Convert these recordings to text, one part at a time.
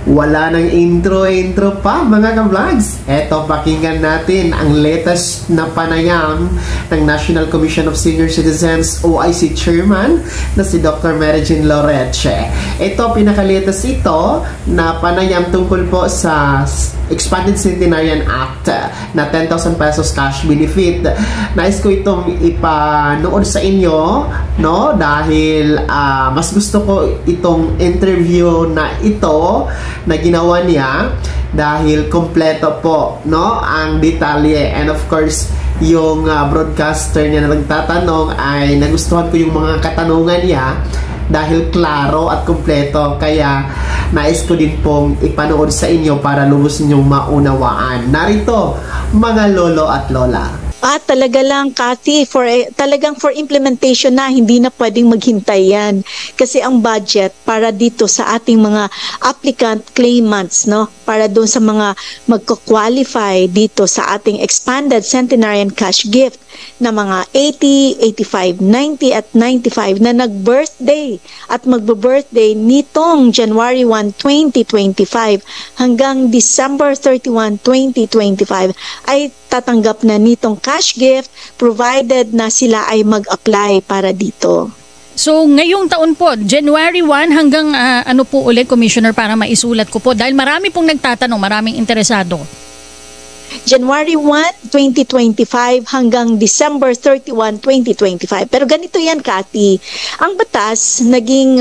Wala nang intro pa mga ka-vlogs. Eto, pakinggan natin ang latest na panayam ng National Commission of Senior Citizens OIC Chairman na si Dr. Mary Jean Loreche. Ito, pinaka-latest ito na panayam tungkol po sa Expanded Centenarian Act na 10,000 pesos cash benefit. Nais ko itong ipanood sa inyo, no? Dahil mas gusto ko itong interview na ito na ginawa niya dahil kompleto po, no, ang detalye, and of course yung broadcaster niya na nagtatanong ay nagustuhan ko yung mga katanungan niya dahil klaro at kompleto, kaya nais ko din pong ipanood sa inyo para lubos ninyong maunawaan. Narito, mga lolo at lola. Talaga lang, Kathy, talagang for implementation na, hindi na pwedeng maghintay yan. Kasi ang budget para dito sa ating mga applicant claimants, no? Para doon sa mga magko-qualify dito sa ating expanded centenarian cash gift na mga 80, 85, 90 at 95 na nag-birthday at magbe-birthday nitong January 1, 2025 hanggang December 31, 2025 ay tatanggap na nitong cash gift provided na sila ay mag-apply para dito. So ngayong taon po, January 1 hanggang ano po ulit, Commissioner, para maisulat ko po dahil marami pong nagtatanong, maraming interesado. January 1, 2025 hanggang December 31, 2025. Pero ganito yan, Kathy. Ang batas, naging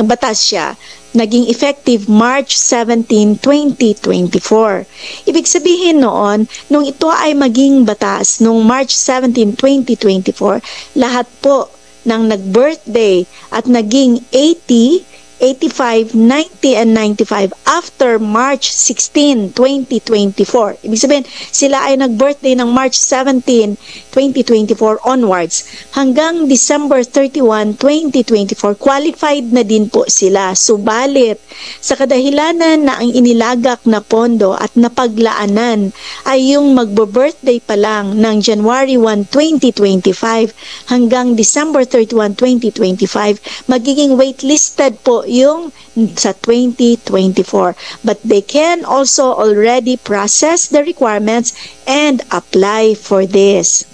effective March 17, 2024. Ibig sabihin noon, nung ito ay maging batas, nung March 17, 2024, lahat po ng nag-birthday at naging 80, 85, 90, and 95 after March 16, 2024. Ibig sabihin, sila ay nag-birthday ng March 17, 2024 onwards hanggang December 31, 2024, qualified na din po sila. Subalit, sa kadahilanan na ang inilagak na pondo at napaglaanan ay yung magbo-birthday pa lang ng January 1, 2025 hanggang December 31, 2025, magiging waitlisted po yung sa 2024. But they can also already process the requirements and apply for this.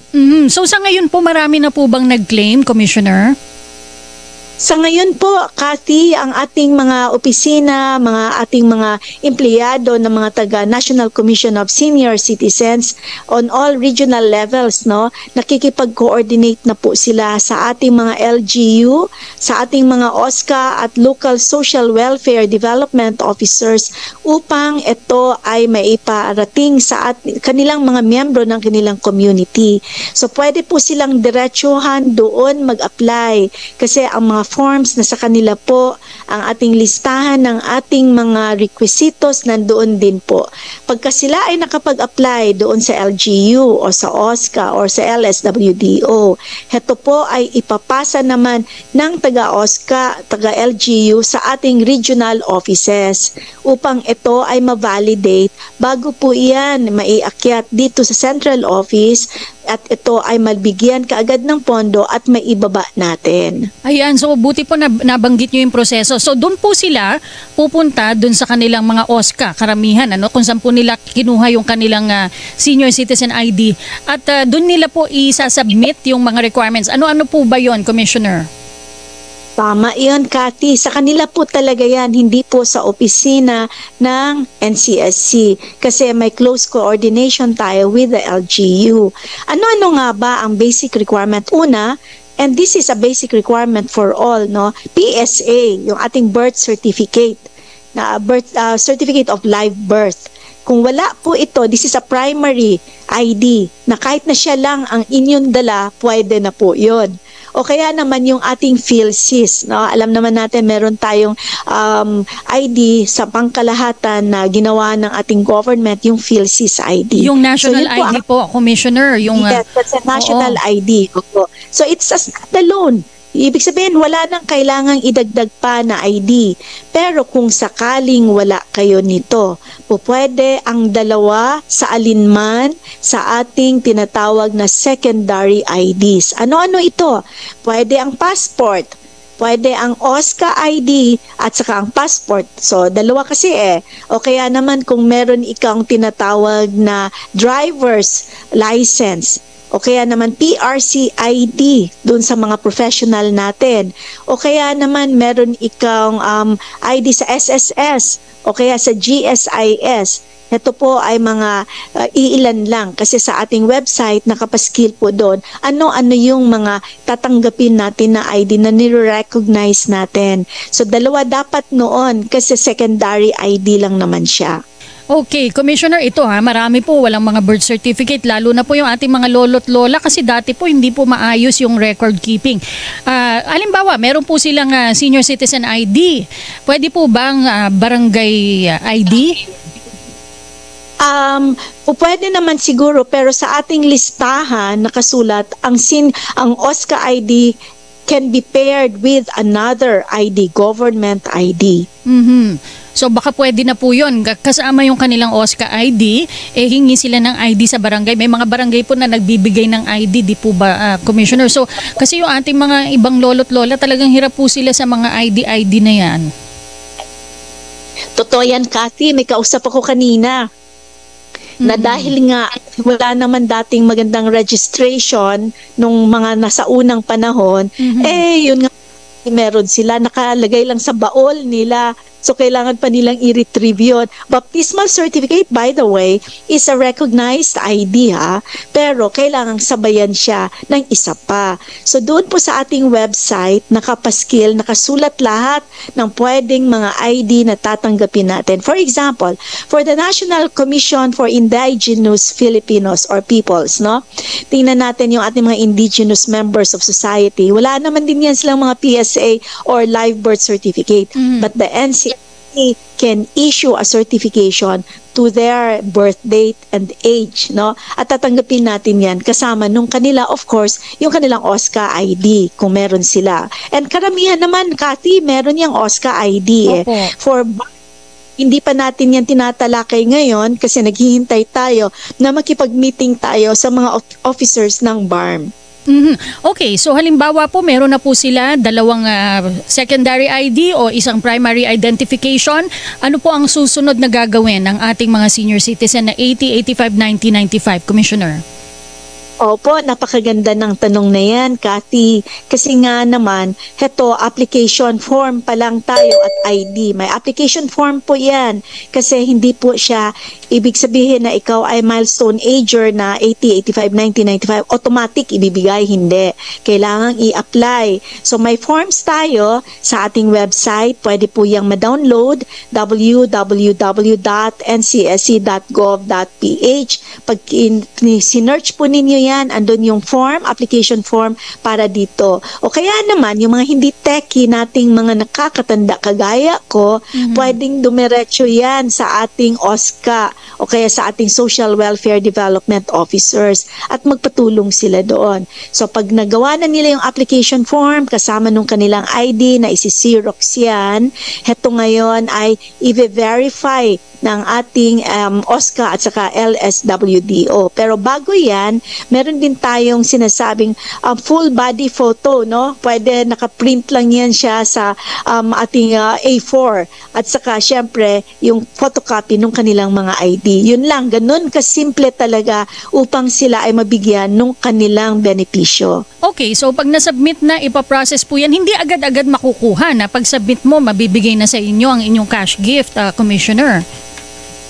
So sa ngayon po, marami na po bang nag-claim, Commissioner? Sa ngayon po, Kathy, ang ating mga opisina, ating mga empleyado ng mga taga National Commission of Senior Citizens on all regional levels, no, nakikipag-coordinate na po sila sa ating mga LGU, sa ating mga OSCA at Local Social Welfare Development Officers upang ito ay maiparating sa kanilang mga miyembro ng kanilang community. So pwede po silang diretsuhan doon mag-apply kasi ang mga forms na sa kanila po, ang ating listahan ng ating mga requisitos nandoon din po. Pagka sila ay nakapag-apply doon sa LGU o sa OSCA o sa LSWDO, heto po ay ipapasa naman ng taga-OSCA, taga-LGU sa ating regional offices upang ito ay ma-validate bago po yan maiakyat dito sa central office at ito ay mabigyan kaagad ng pondo at maibaba natin. Ayan, so buti po nabanggit nyo yung proseso. So doon po sila pupunta doon sa kanilang mga OSCA, karamihan, ano, kung saan po nila kinuha yung kanilang senior citizen ID at doon nila po isasubmit yung mga requirements. Ano-ano po ba yon, Commissioner? Tama yun, Kathy. Sa kanila po talaga yan, hindi po sa opisina ng NCSC kasi may close coordination tayo with the LGU. Ano-ano nga ba ang basic requirement? Una, and this is a basic requirement for all, no? PSA, yung ating birth certificate, na certificate of live birth. Kung wala po ito, this is a primary ID na kahit na siya lang ang inyong dala, pwede na po yun. O kaya naman yung ating PhilSys, no? Alam naman natin meron tayong ID sa pangkalahatan na ginawa ng ating government, yung PhilSys ID. Yung national so, ID po, Commissioner. Yung, yes, that's a national ID. So it's a standalone. Ibig sabihin, wala nang kailangang idagdag pa na ID. Pero kung sakaling wala kayo nito, pwede ang dalawa sa alinman sa ating tinatawag na secondary IDs. Ano-ano ito? Pwede ang passport, Pwede ang OSCA ID at saka ang passport. So, dalawa kasi O kaya naman kung meron ikang tinatawag na driver's license, o kaya naman PRC ID dun sa mga professional natin, o kaya naman meron ikang ID sa SSS, o kaya sa GSIS. Ito po ay mga iilan lang kasi sa ating website nakapaskil po doon ano-ano yung mga tatanggapin natin na ID na nire-recognize natin. So dalawa dapat noon kasi secondary ID lang naman siya. Okay, Commissioner, ito marami po walang mga birth certificate, lalo na po yung ating mga lolo't lola kasi dati po hindi po maayos yung record keeping. Halimbawa, meron po silang senior citizen ID. Pwede po bang barangay ID? Pwede naman siguro pero sa ating listahan nakasulat ang OSCA ID can be paired with another ID, government ID. So baka pwede na po yun. Kasama yung kanilang OSCA ID, hingi sila ng ID sa barangay. May mga barangay po na nagbibigay ng ID, di po ba, Commissioner? So kasi yung ating mga ibang lolo't lola talagang hirap po sila sa mga ID na yan. Totoo yan, Kathy. May kausap ako kanina. Na dahil nga wala naman dating magandang registration nung mga nasa unang panahon, yun nga meron sila nakalagay lang sa baol nila. So, kailangan pa nilang i-retrieve yun. Baptismal certificate, by the way, is a recognized ID, pero kailangan sabayan siya ng isa pa. So, doon po sa ating website, nakapaskil, nakasulat lahat ng pwedeng mga ID na tatanggapin natin. For example, for the National Commission for Indigenous Filipinos or Peoples, no? Tingnan natin yung ating mga indigenous members of society. Wala naman din yan silang mga PSA or live birth certificate. But the NCA can issue a certification to their birth date and age, no? At tatanggapin natin yan kasama nung kanila, of course, yung kanilang OSCA ID kung meron sila. And karamihan naman, Kathy, meron yung OSCA ID for hindi pa natin yan tinatalakay ngayon kasi naghihintay tayo na makipag-meeting tayo sa mga officers ng BARM. Okay, so halimbawa po meron na po sila dalawang secondary ID o isang primary identification. Ano po ang susunod na gagawin ng ating mga senior citizen na 80, 85, 90, 95, Commissioner? Opo, napakaganda ng tanong na yan, Kathy. Kasi nga naman, heto, application form pa lang tayo at ID. May application form po yan. Kasi hindi po siya, ibig sabihin na ikaw ay milestone ager na 80, 85, 90, 95, automatic ibibigay, hindi. Kailangang i-apply. So may forms tayo sa ating website. Pwede po yung ma-download, www.ncsc.gov.ph. Pag sinearch po ninyo yan, andun yung form, application form para dito. O kaya naman, yung mga hindi techie nating mga nakakatanda kagaya ko, pwedeng dumiretso yan sa ating OSCA o kaya sa ating Social Welfare Development Officers at magpatulong sila doon. So pag nagawa na nila yung application form, kasama nung kanilang ID na isi-xerox yan, heto ngayon ay i-verify ng ating OSCA at saka LSWDO. Pero bago yan, meron din tayong sinasabing full body photo, no? Pwede nakaprint lang yan siya sa ating A4 at saka syempre yung photocopy ng kanilang mga ID. Yun lang, ganun kasimple talaga upang sila ay mabigyan ng kanilang benepisyo. Okay, so pag nasubmit na, ipaprocess po yan, hindi agad-agad makukuha na pag submit mo, mabibigay na sa inyo ang inyong cash gift, Commissioner.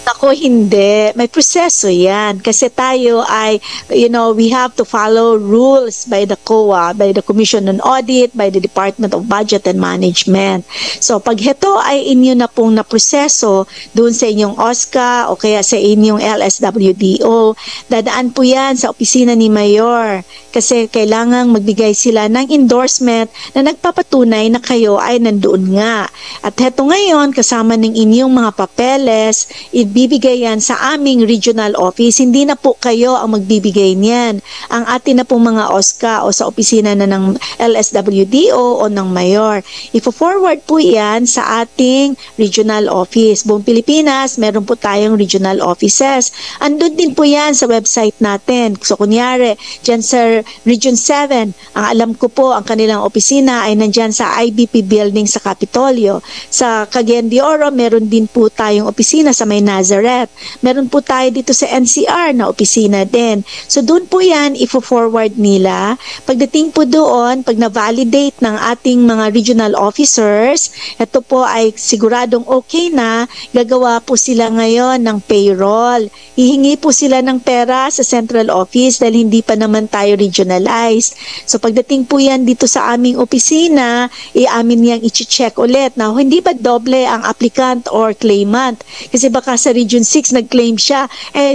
Ako hindi. May proseso yan. Kasi tayo ay, we have to follow rules by the COA, by the Commission on Audit, by the Department of Budget and Management. So, pag ito ay inyo na pong naproseso doon sa inyong OSCA o kaya sa inyong LSWDO, dadaan po yan sa opisina ni Mayor. Kasi kailangang magbigay sila ng endorsement na nagpapatunay na kayo ay nandoon nga. At heto ngayon, kasama ng inyong mga papeles, ibibigay yan sa aming regional office. Hindi na po kayo ang magbibigay niyan. Ang atin na pong mga OSCA o sa opisina na ng LSWDO o ng Mayor. Ifo-forward po yan sa ating regional office. Buong Pilipinas, meron po tayong regional offices. Andun din po yan sa website natin. So kunyari, dyan sa Region 7, ang alam ko po, ang kanilang opisina ay nandyan sa IBP building sa Capitolio. Sa Cagayan de Oro, meron din po tayong opisina sa may Nazareth. Meron po tayo dito sa NCR na opisina din. So doon po yan, ifo-forward nila. Pagdating po doon, pag na-validate ng ating mga regional officers, ito po ay siguradong okay na, gagawa po sila ngayon ng payroll. Hihingi po sila ng pera sa central office dahil hindi pa naman tayo regionalized. So pagdating po yan dito sa aming opisina, amin niyang i-check ulit na hindi ba doble ang applicant or claimant. Kasi baka sa Region 6 nag-claim siya,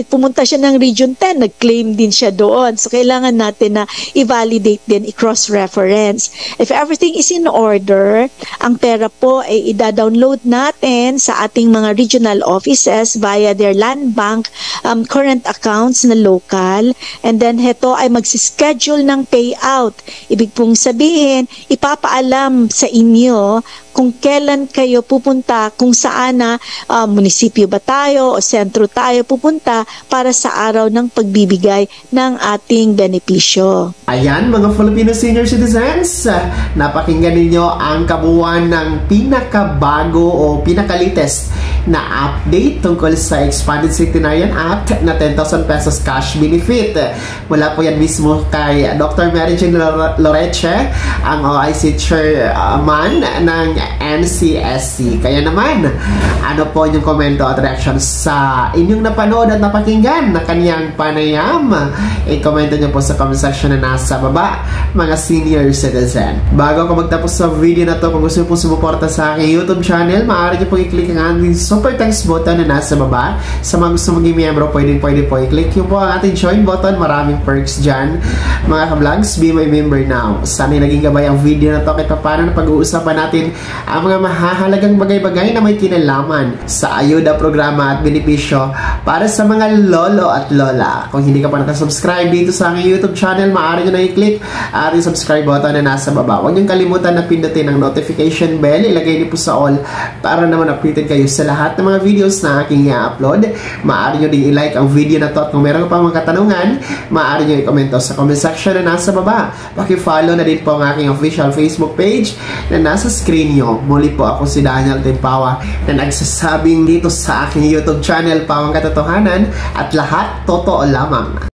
pumunta siya ng Region 10, nag-claim din siya doon. So kailangan natin na i-validate din, i-cross-reference. If everything is in order, ang pera po ay i-download natin sa ating mga regional offices via their land bank current accounts na local, and then heto ay magsischedule ng payout. Ibig pong sabihin, ipapaalam sa inyo kung kailan kayo pupunta, kung saan na munisipyo ba tayo o sentro tayo pupunta para sa araw ng pagbibigay ng ating benepisyo. Ayan mga Filipino senior citizens, napakinggan ninyo ang kabuuan ng pinakabago o pinakalitest na update tungkol sa Expanded Centenarian Act na 10,000 pesos cash benefit. Mula po yan mismo kay Dr. Mary Jane Loreche, ang OIC chairman ng NCSC. Kaya naman, ano po yung komento at reaction sa inyong napanood at napakinggan na kaniyang panayam? I-komento nyo po sa comment section na nasa baba, mga senior citizen. Bago ako magtapos sa video na to, kung gusto nyo po sumuporta sa aking YouTube channel, maaari nyo po i-click ang ating super thanks button na nasa baba. Sa mga gusto maging miyembro, pwede po i-click yung po ang ating join button. Maraming perks dyan. Mga ka-vlogs, be my member now. Sana naging gabay ang video na to kahit paano na pag-uusapan natin ang mga mahahalagang bagay-bagay na may kinalaman sa ayuda, programa at benepisyo para sa mga lolo at lola. Kung hindi ka pa nakasubscribe dito sa aking YouTube channel, maaari nyo na i-click ang ating subscribe button na nasa baba. Huwag nyo kalimutan na pindutin ang notification bell. Ilagay niyo po sa all para naman updated kayo sa lahat ng mga videos na aking i-upload. Maaari nyo din i-like ang video na to at kung meron pa mga katanungan, maaari nyo i-komento sa comment section na nasa baba. Paki-follow na din po ang aking official Facebook page na nasa screen nyo. Muli po ako si Daniel Timpawa na nagsasabing dito sa aking YouTube channel, Pawang Katotohanan, at lahat totoo lamang.